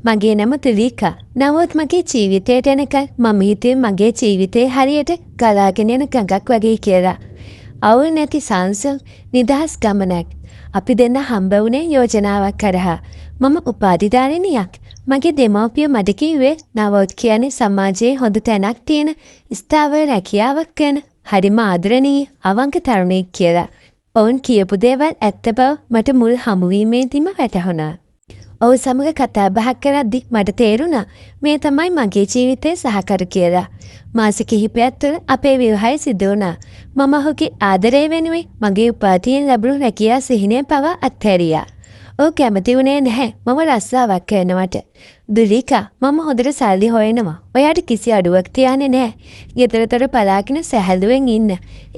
මගේ නම තුලිකා. නමුත් මගේ ජීවිතයට එනකන් මම හිතුවේ මගේ ජීවිතේ හරියට ගලාගෙන යන ගඟක් වගේ කියලා. අවුල් නැති සංසම් නිදහස් ගමනක්. අපි දෙන්න හම්බ වුණේ යෝජනාවක් කරහා. මම උපාධිධාරිනියක්. මගේ දෙමව්පිය මට කිව්වේ නවෝත් කියන්නේ සමාජයේ හොඳ තැනක් තියෙන ස්ථාවර රැකියාවක් කරන හරිම ආදරණීය අවංක තරුණයෙක් කියලා. ඔවුන් කියපු දේවල් ඇත්ත බව මට මුල් හමුවීමේදීම වැටහුණා. ඔහු සමග කතා බහක් කරද්දි මට තේරුණා මේ තමයි මගේ ජීවිතයේ සහකරු කියලා. මාස කිහිපයක් තුළ අපේ විවාහය සිදු වුණා. මම ඔහුගේ ආදරය වෙනුවෙන් මගේ උපාධියෙන් ලැබුණු රැකියා සිහිනය පවා අත්හැරියා. ඔහු කැමති වුණේ නැහැ මම රස්සාවක් කරනවට. දුලිකා මම හොඳට සල්ලි හොයනවා. ඔයාට කිසි අඩුවක් තියන්නේ නැහැ. ගෙදරතොර පලාගෙන සැහැල්ලුවෙන් ඉන්න.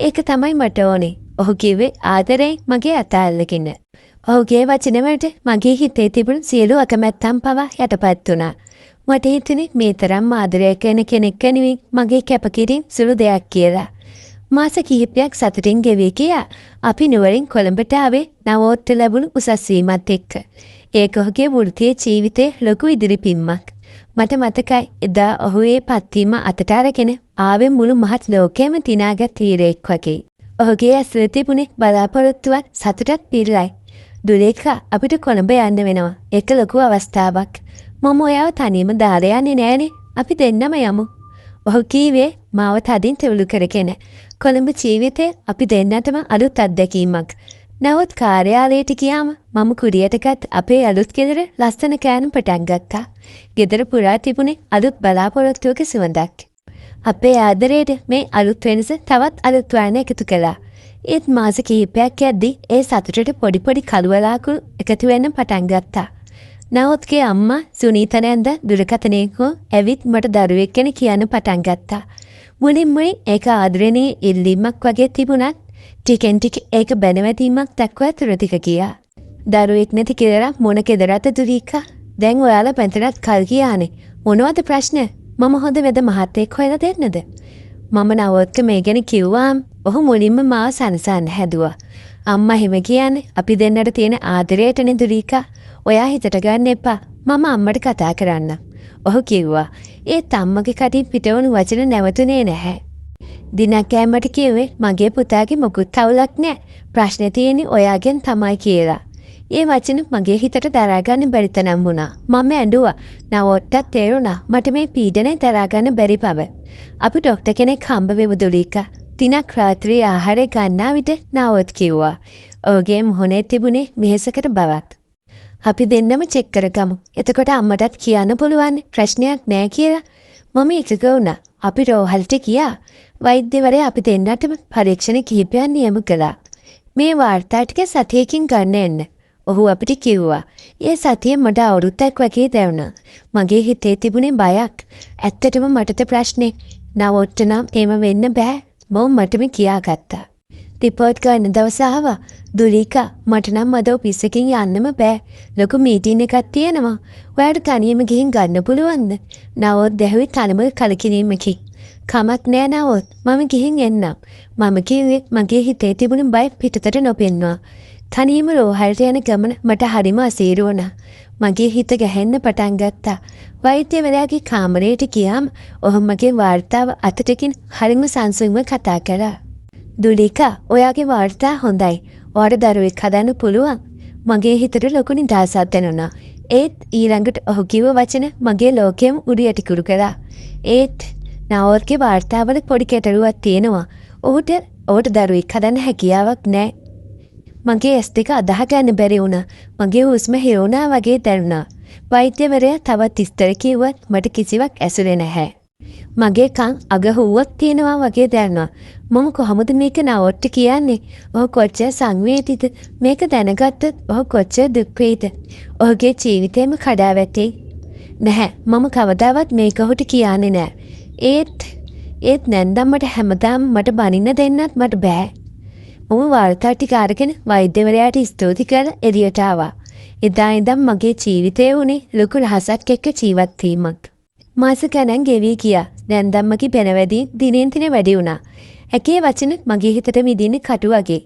ඒක තමයි මට ඕනේ. ඔහු කිව්වේ ආදරයෙන් මගේ අත අල්ලගෙන. ඔහුගේ වචනවලට මගේ හිතේ තිබුණු සියලු අකමැත්තන් පවා යටපත් වුණා. මට හිතුනේ මේ තරම් ආදරය කරන කෙනෙක් වෙනුවෙන් මගේ කැපකිරීම සුළු දෙයක් කියලා. මාස කිහිපයක් සතුටින් ගෙවී ගියා. අපි නුවරින් කොළඹට ආවේ නවෝත් ලැබුණු උසස් වීමත් එක්ක. ඒක ඔහුගේ වෘත්තීය ජීවිතයේ ලොකු ඉදිරිපින්මක්. මට මතකයි එදා ඔහු ඒ පත්වීම අතට අරගෙන ආවේ මුළු මහත් ලෝකයම දිනාගත් තීරයක් වගේ. ඔහුගේ ඇස්වල තිබුණේ බලාපොරොත්තුවත් සතුටත් පිරලයි. දුලේකා අපිට කොළඹ යන්න වෙනවා. ඒක ලොකු අවස්ථාවක්. මම ඔයාව තනියම දාලා යන්නේ නෑනේ. අපි දෙන්නම යමු. ඔහු කීවේ මාව තදින් තෙවලු කරගෙන. කොළඹ ජීවිතේ අපි දෙන්නටම අලුත් අත්දැකීමක්. නමුත් කාර්යාලයට ගියාම මම කුරියටගත් අපේ අලුත් ගෙදර ලස්සන කෑම පටන් ගත්තා. ගෙදර පුරා තිබුණේ අලුත් බලාපොරොත්තුවක සුවඳක්. අපේ ආදරයට මේ අලුත් වෙනස තවත් අලුත් වර්ණ එකතු කළා. ඒත් මාස කිහිපයක් යද්දී ඒ සතුටට පොඩි පොඩි කළුවලාකුළු එකතු වෙන්න පටන් ගත්තා. නවෝත්ගේ අම්මා සුනීතා නැන්ද දුරකථනයකෝ ඇවිත් මට දරුවෙක් ගැන කියන්න පටන් ගත්තා. මුලින් ඒක ආදරණීය ඉල්ලීමක් වගේ තිබුණත් ටිකෙන් ටික ඒක බැනවැදීමක් දක්වා තුරතික ගියා. දරුවෙක් නැති කියලා මොන කෙදරට දුරීකා? දැන් ඔයාලා පැන්තරත් කල් ගියානේ. මොනවද ප්‍රශ්න? මම හොඳ වෙද මහත්තයෙක් හොයලා දෙන්නද? මම නවෝත්ක මේ ගැන කිව්වාම ඔහු මුලින්ම මාව සනසන්න හැදුවා. අම්මා හිම කියන්නේ අපි දෙන්නට තියෙන ආදරයටනේ දුරීකා. ඔයා හිතට ගන්න එපා. මම අම්මට කතා කරන්න. ඔහු කිව්වා. ඒත් අම්මගේ කටින් පිටවුණු වචන නැවතුනේ නැහැ. දිනක් කෑමට කිව්වේ මගේ පුතාගේ මොකුත් අවුලක් නැහැ. ප්‍රශ්නේ තියෙන්නේ ඔයාගෙන් තමයි කියලා. ඒ වචන මගේ හිතට දරා ගන්න බැරි තරම් වුණා. මම ඇඬුවා. නවෝට්ටත් තේරුණා මට මේ පීඩනය දරා ගන්න බැරි බව. අපි ડોක්ටර් කෙනෙක් හම්බ වෙමු දුලීකා. දිනක් රාත්‍රියේ ආහාරය ගන්නා විට නවෝත් කිව්වා. ඔහුගේ මුහුණේ තිබුණේ මෙහෙසකට බවක්. අපි දෙන්නම චෙක් කරගමු. එතකොට අම්මටත් කියන්න පුළුවන් ප්‍රශ්නයක් නෑ කියලා. මම එකග වුණා. අපි රෝහලට ගියා. වෛද්‍යවරයා අපි දෙන්නටම පරීක්ෂණ කිහිපයක් නියම කළා. මේ වාර්තා ටික සතියකින් ගන්න එන්න. ඔහු අපිට කිව්වා. ඒ සතිය මට අවුරුද්දක් වගේ දැනුණා. මගේ හිතේ තිබුණේ බයක්. ඇත්තටම මටද ප්‍රශ්නේ. නවෝත් නම් එහෙම වෙන්න බෑ. මම මටම කියාගත්තා. රිපෝට් ගන්න දවස ආවා. දුලීකා මට නම් අද ඔෆිස් එකකින් යන්නම බෑ. ලොකු මීටින් එකක් තියෙනවා. ඔයාට තනියම ගිහින් ගන්න පුළුවන්ද? නවෝත් දැහුවේ තනම කලකිරීමකින්. කමක් නෑ නවෝත්. මම ගිහින් එන්නම්. මම කිව්වේ මගේ හිතේ තිබුණු බය පිටතට නොපෙන්නවා. තනියම රෝහලට යන ගමන මට හරිම අසීරු වුණා. මගේ හිත ගැහෙන්න පටන් ගත්තා. වෛද්‍යවරයාගේ කාමරයට ගියාම ඔහු මගේ වාර්තාව අතටකින් හරිම සංසුන්ව කතා කළා. දුලීකා ඔයාගේ වාර්තා හොඳයි. ඔයාට දරුවෙක් හදන්න පුළුවන්. මගේ හිතට ලොකු නිදහසක් දැනුණා. ඒත් ඊළඟට ඔහු කිව්ව වචන මගේ ලෝකෙම උඩියට කුරු කළා. ඒත් නවෝත්ගේ වාර්තාවල පොඩි ගැටලුවක් තියෙනවා. ඔහුට දරුවෙක් හදන්න හැකියාවක් නැහැ. මගේ ඇස් දෙක අදාහ ගන්න බැරි වුණා. මගේ හුස්ම හිරුණා වගේ දැනුණා. වෛද්‍යවරයා තවත් විස්තර කිව්වත් මට කිසිවක් ඇසුනේ නැහැ. මගේ කන් අගහුවක් තියෙනවා වගේ දැනුණා. මම කොහොමද මේක නවෝට්ට කියන්නේ? ඔහු කොච්චර සංවේදීද? මේක දැනගත්තොත් ඔහු කොච්චර දුක් වේද? ඔහුගේ ජීවිතේම කඩා වැටේ. නැහැ මම කවදාවත් මේක ඔහුට කියන්නේ නැහැ. ඒත් නැන්දම්මට හැමදාම මට බනින්න දෙන්නත් මට බෑ. මම වාර්තා ටික අරගෙන වෛද්‍යවරයාට ස්තුති කරලා එළියට ආවා. එදා ඉඳන් මගේ ජීවිතේ උනේ ලොකු රහසක් එක්ක ජීවත් වීමක්. මාස ගණන් ගෙවී ගියා. නැන්දම්මගේ බැනවැදී දිනෙන් දින වැඩි වුණා. ඇගේ වචන මගේ හිතට මිදින්නේ කටු වගේ.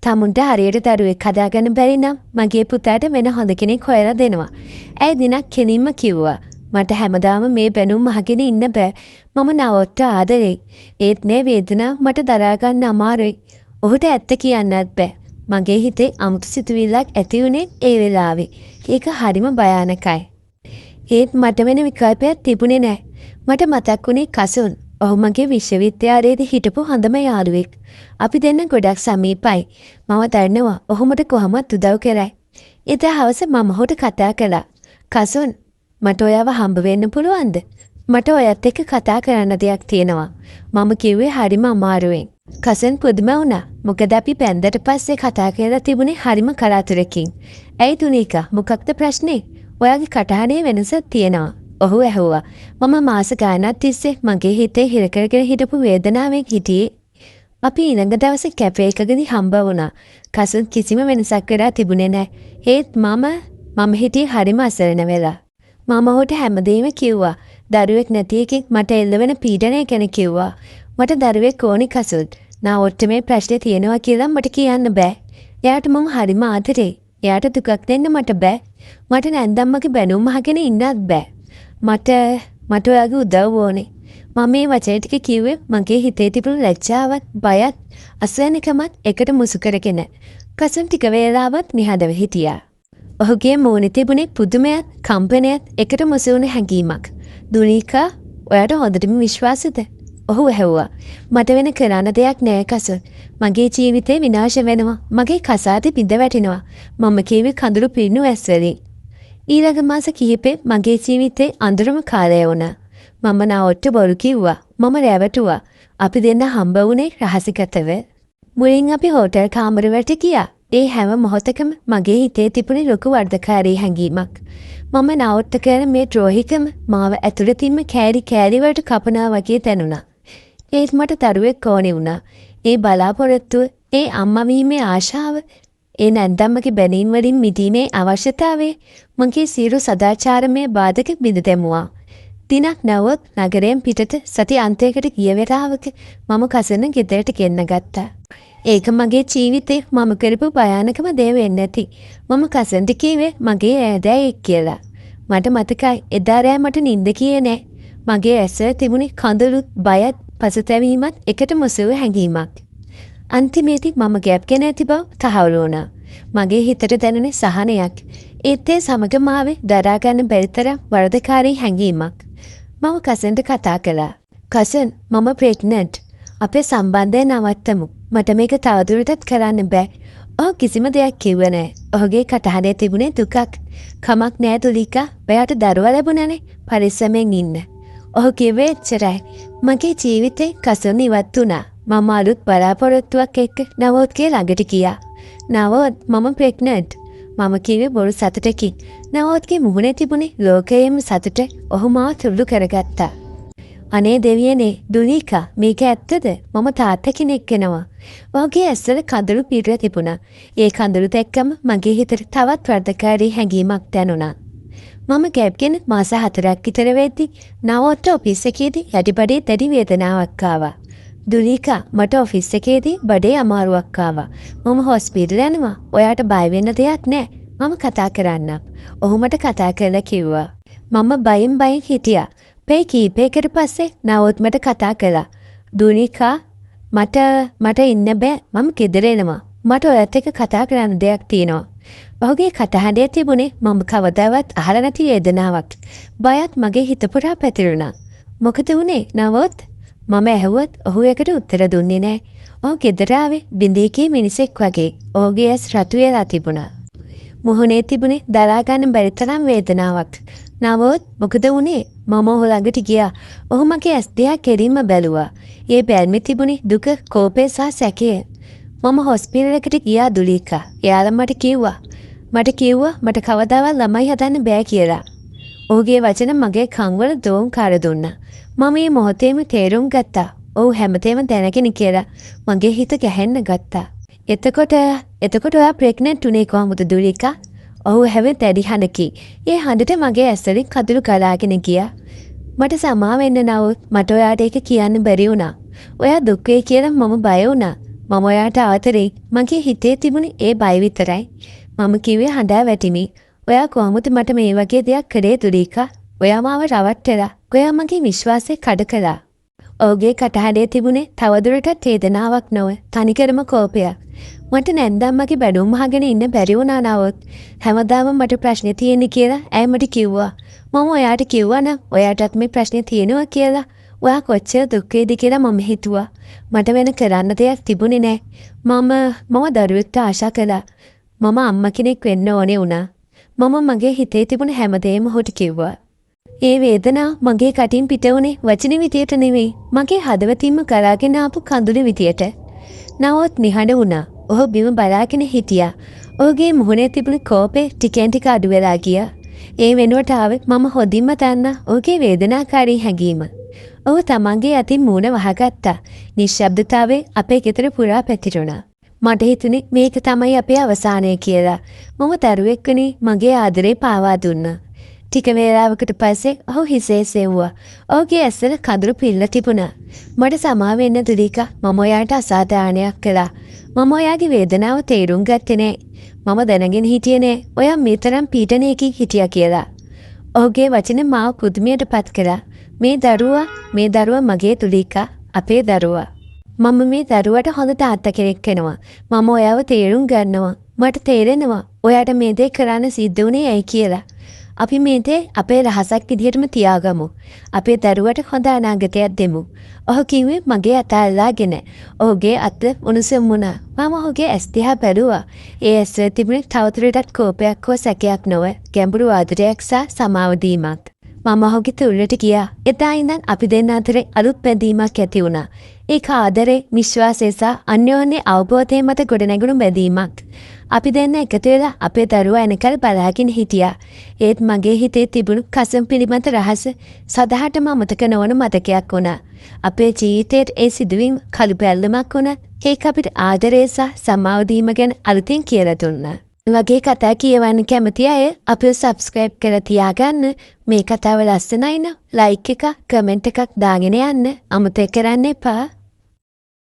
තමුන්ට හරියට දරුවෙක් හදාගන්න බැරි නම් මගේ පුතාට වෙන හොඳ කෙනෙක් හොයලා දෙනවා. ඇයි දිනක් කෙලින්ම කිව්වා. මට හැමදාම මේ බැනුම් අහගෙන ඉන්න බෑ. මම නවොත්ට ආදරෙයි. ඒත් මේ වේදනාව මට දරා ගන්න අමාරුයි. ඔහුට ඇත්ත කියන්නත් බෑ. මගේ හිතේ අමුතු සිතුවිල්ලක් ඇති වුණේ ඒ වෙලාවේ. ඒක හරිම භයානකයි. ඒත් මට වෙන විකල්පයක් තිබුණේ නැහැ. මට මතක් වුණේ කසුන්. ඔහු මගේ විශ්වවිද්‍යාලයේදී හිටපු හොඳම යාළුවෙක්. අපි දෙන්න ගොඩක් සමීපයි. මම දන්නවා ඔහු මට කොහොමත් උදව් කරයි. එදා හවස මම ඔහුට කතා කළා. කසුන්, මට ඔයාව හම්බ වෙන්න පුළුවන්ද? මට ඔයත් එක්ක කතා කරන්න දෙයක් තියෙනවා. මම කිව්වේ හරිම අමාරුවෙන්. කසන් පුදුම වුණා. මොකද අපි බැන්දට පස්සේ කතා කරලා තිබුණේ හරිම කලාතුරකින්. ඇයි තුනීකා, මොකක්ද ප්‍රශ්නේ? ඔයාගේ කටහඬේ වෙනසක් තියෙනවා. ඔහු ඇහුවා. මම මාස ගානක් තිස්සේ මගේ හිතේ හිර කරගෙන හිටපු වේදනාවෙන් හිටියේ. අපි ඊළඟ දවසේ කැෆේ එකකදී හම්බ වුණා. කසන් කිසිම වෙනසක් වෙලා තිබුණේ නැහැ. ඒත් මම හිටියේ හරිම අසරණ වෙලා. මම ඔහුට හැමදේම කිව්වා. දරුවෙක් නැති එකෙක් මට එල්ලවෙන පීඩනය ගැන කිව්වා. මට දරුවෙක් ඕනි කසුන්. නා ඔට්ට මේ ප්‍රශ්නේ තියෙනවා කියලා මට කියන්න බෑ. එයාට මම හරිම ආදරේ. එයාට දුකක් දෙන්න මට බෑ. මට නැන්දම්මගේ බැනුම් අහගෙන ඉන්නත් බෑ. මට ඔයාගේ උදව් ඕනේ. මම මේ වචන ටික කිව්වේ මගේ හිතේ තිබුණු ලැජ්ජාවත්, බයත්, අසරණකමත් එකට මුසු කරගෙන. කසුන් ටික වේලාවක් නිහඬව හිටියා. ඔහුගේ මූණේ තිබුණේ පුදුමයත්, කම්පනයත් එකට මුසු වුණු හැඟීමක්. දුනීකා, ඔයාට හොඳටම විශ්වාසද? ඔහු ඇහුවා. මට වෙන කරන්න දෙයක් නෑ කසුන්. මගේ ජීවිතේ විනාශ වෙනවා. මගේ කසාදේ බිඳ වැටෙනවා. මම කිව්වේ කඳුළු පිරුණු ඇස් වලින්. ඊළඟ මාස කිහිපේ මගේ ජීවිතේ අඳුරම කාලය වුණා. මම නාවොට්ට බොරු කිව්වා. මම රැවටුවා. අපි දෙන්න හම්බ වුණේ රහසිගතව. මුලින් අපි හෝටල් කාමරවලට ගියා. ඒ හැම මොහොතකම මගේ හිතේ තිබුණේ ලොකු වර්ධකාරී හැඟීමක්. මම නාවොට්ට කරන මේ ද්‍රෝහිකම මාව ඇතුළතින්ම කෑලි වලට කපනවා වගේ දැනුණා. ඒත් මට දරුවෙක් ඕනේ වුණා. ඒ බලාපොරොත්තුව, ඒ අම්මා වීමේ ආශාව, ඒ නැන්දම්මගේ බැනීම් වලින් මිදීමේ අවශ්‍යතාවය මගේ සියලු සදාචාරමය බාධක බිඳ දැමුවා. දිනක් නැවොත් නගරයෙන් පිටට සති අන්තයකට ගිය වෙලාවක මම කසන ගෙදරට ගෙන්න ගත්තා. ඒක මගේ ජීවිතේ මම කරපු භයානකම දේ වෙන්නේ නැති. මම කසන්ට කිව්වේ මගේ ඈදෑයෙක් කියලා. මට මතකයි එදා රෑ මට නිින්ද ගියේ නෑ. මගේ ඇස තිබුණේ කඳුළුත්, බයත්, පසුතැවීමත් එකට මුසු හැඟීමක්. අන්තිමේදී මම ගැප් ගෙන ඇති බව තහවුරු වුණා. මගේ හිතට දැනුනේ සහනයක්. ඒත් ඒ සමගම ආවේ දරා ගන්න බැරි තරම් වරදකාරී හැඟීමක්. මම කසන්ට කතා කළා. කසන්, මම ප්‍රෙග්නන්ට්. අපේ සම්බන්ධය නවත්තමු. මට මේක තවදුරටත් කරන්න බෑ. ඔහු කිසිම දෙයක් කිව්වේ නෑ. ඔහුගේ කටහඬේ තිබුණේ දුකක්. කමක් නෑ තුලිකා. ඔයාට දරුවා ලැබුණානේ. පරිස්සමෙන් ඉන්න. ඔහු කිව්වේ එච්චරයි. මගේ ජීවිතේ කසන් ඉවත් වුණා. මම අලුත් බලාපොරොත්තුවක් එක්ක නවොත්ගේ ළඟට ගියා. නවොත්, මම ප්‍රෙග්නන්ට්. මම කිව්වේ බොරු සතුටකින්. නවොත්ගේ මුහුණේ තිබුණේ ලෝකයේම සතුට. ඔහු මාව තුරුළු කරගත්තා. අනේ දෙවියනේ, දුනීකා, මේක ඇත්තද? මම තාත්තා කෙනෙක් වෙනවා. ඔහුගේ ඇස්වල කඳුළු පිරලා තිබුණා. ඒ කඳුළු දැක්කම මගේ හිතට තවත් වර්ධකාරී හැඟීමක් දැනුණා. මම ගැබ්ගෙන මාස 4ක් විතර වෙද්දි නවොත් ඔෆිස් එකේදී යටිබඩේ දැඩි වේදනාවක් ආවා. දුනීකා, මට ඔෆිස් එකේදී බඩේ අමාරුවක් ආවා. මම හොස්පිටල් යනවා. ඔයාට බය වෙන්න දෙයක් නැහැ. මම කතා කරන්නම්. ඔහු මට කතා කරලා කිව්වා. මම බයෙන් හිටියා. පේ කීපයකට පස්සේ නවොත් මට කතා කළා. දුනීකා, මට ඉන්න බෑ. මම ගෙදර එනවා. මට ඔයත් එක්ක කතා කරන්න දෙයක් තියෙනවා. ඔහුගේ කටහඬේ තිබුණේ මම කවදාවත් අහලා නැති වේදනාවක්. බයත් මගේ හිත පුරා පැතිරුණා. මොකද වුනේ නවොත්? මම ඇහුවත් ඔහු ඒකට උත්තර දුන්නේ නැහැ. ඔහු ගෙදර ආවේ බින්දීකේ මිනිසෙක් වගේ. ඔහුගේ ඇස් රතු වෙලා තිබුණා. මුහුණේ තිබුණේ දරා ගන්න බැරි තරම් වේදනාවක්. නවොත්, මොකද වුනේ? මම ඔහු ළඟට ගියා. ඔහු මගේ ඇස් දෙක කෙරින්ම බැලුවා. ඒ බැල්මේ තිබුණේ දුක, කෝපය සහ සැකය. මම හොස්පිටල් එකට ගියා දුලීකා. එයාලා මට කිව්වා මට කවදාවත් ළමයි හදන්න බෑ කියලා. ඔහුගේ වචන මගේ කන්වල දෝංකාර දුන්නා. මම මේ මොහොතේම තේරුම් ගත්තා. ඔහු හැමතේම දැනගෙන කියලා. මගේ හිත ගැහෙන්න ගත්තා. එතකොට ඔයා ප්‍රෙග්නන්ට් උනේ කොහොමද දුලීකා? ඔහු හැවෙ දැඩි හඬකි. ඒ හඬට මගේ ඇස් වලින් කඳුළු ගලාගෙන ගියා. මට සමා වෙන්න නවොත් මට ඔයාට ඒක කියන්න බැරි වුණා. ඔයා දුක් වෙයි කියලා මම බය වුණා. මම ඔයාට ආතරේ මගේ හිතේ තිබුණේ ඒ බය විතරයි. මම කිව්වේ හඬා වැටිමි. ඔයා කොහොමද මට මේ වගේ දෙයක් කළේ දුරීකා? ඔයා මාව රවට්ටලා. ඔයා මගේ විශ්වාසය කඩ කළා. ඔහුගේ කටහඬේ තිබුණේ තවදුරටත් වේදනාවක් නොව තනිකරම කෝපයක්. මට නැන්දම්මගේ බැඩුම් අහගෙන ඉන්න බැරි වුණා නවොත් හැමදාම මට ප්‍රශ්නේ තියෙන්නේ කියලා ඇය මට කිව්වා. මම ඔයාට කිව්වා නම් ඔයාටත් මේ ප්‍රශ්නේ තියෙනවා කියලා. ඔයා කොච්චර දුක් වේද කියලා මම හිතුවා. මට වෙන කරන්න දෙයක් තිබුණේ නැහැ. මම දරුවෙක්ට ආශා කළා. මම අම්මා කෙනෙක් වෙන්න ඕනේ වුණා. මම මගේ හිතේ තිබුණ හැමදේම ඔහුට කිව්වා. ඒ වේදනාව මගේ කටින් පිට වුණේ වචන විදියට නෙවෙයි. මගේ හදවතින්ම කරාගෙන ආපු කඳුළු විදියට. නවොත් නිහඬ වුණා. ඔහු බිම බලාගෙන හිටියා. ඔහුගේ මුහුණේ තිබුණ කෝපේ ටිකෙන් ටික අඩු වෙලා ගියා. ඒ වෙනුවට ආවේ මම හොඳින්ම දන්න ඔහුගේ වේදනාකාරී හැඟීම. ඔහු තමන්ගේ අතින් මූණ වහගත්තා. නිශ්ශබ්දතාවයේ අපේ ගෙදර පුරා පැතිරුණා. මට හිතුනේ මේක තමයි අපේ අවසානය කියලා. මම දරුවෙක් වෙනේ මගේ ආදරේ පාවා දුන්නා. ටික වේලාවකට පස්සේ ඔහු හිසේ සෙව්වා. ඔහුගේ ඇස්වල කඳුළු පිල්ල තිබුණා. මට සමා වෙන්න දුරීකා. මම ඔයාට අසාධාරණයක් කළා. මම ඔයාගේ වේදනාව තේරුම් ගත්තේ නෑ. මම දැනගෙන හිටියේ නෑ ඔයා මේ තරම් පීඩනයකින් හිටියා කියලා. ඔහුගේ වචන මාව පුදුමයට පත් කළා. මේ දරුවා මගේ දුරීකා. අපේ දරුවා. මම මේ දරුවට හොඳ තාත්තා කෙනෙක් වෙනවා. මම ඔයාව තේරුම් ගන්නවා. මට තේරෙනවා ඔයාට මේ දේ කරන්න සිද්ධ වුණේ ඇයි කියලා. අපි මේ දේ අපේ රහසක් විදිහටම තියාගමු. අපේ දරුවට හොඳ අනාගතයක් දෙමු. ඔහු කිව්වේ මගේ අත අල්ලාගෙන. ඔහුගේ අත උණුසුම් වුණා. මම ඔහුගේ ඇස් දිහා බැලුවා. ඒ ඇස් වල තිබුණේ තවදුරටත් කෝපයක් හෝ සැකයක් නොව ගැඹුරු ආදරයක් සහ සමාව දීමක්. මම ඔහුගේ තුළට ගියා. එදා ඉඳන් අපි දෙන්න අතරේ අලුත් බැඳීමක් ඇති වුණා. ඒක ආදරේ, විශ්වාසය සහ අන්‍යෝන්‍ය අවබෝධය මත ගොඩනැගුණු බැඳීමක්. අපි දෙන්න එකතු වෙලා අපේ දරුවා එනකල් බලාගෙන හිටියා. ඒත් මගේ හිතේ තිබුණු කසම් පිළිබඳ රහස සදහටම අමතක නොවන මතකයක් වුණා. අපේ ජීවිතේට ඒ සිදුවීම් කළු බැල්ලමක් වුණා. ඒක අපිට ආදරය සහ සමාව දීම ගැන අලුතින් කියලා දුන්නා. වගේ කතා කියවන්න කැමති අය අපිව සබ්ස්ක්‍රයිබ් කරලා තියාගන්න. මේ කතාව ලස්සනයි නම් ලයික් එකක් කමෙන්ට් එකක් දාගෙන යන්න අමතක කරන්න එපා.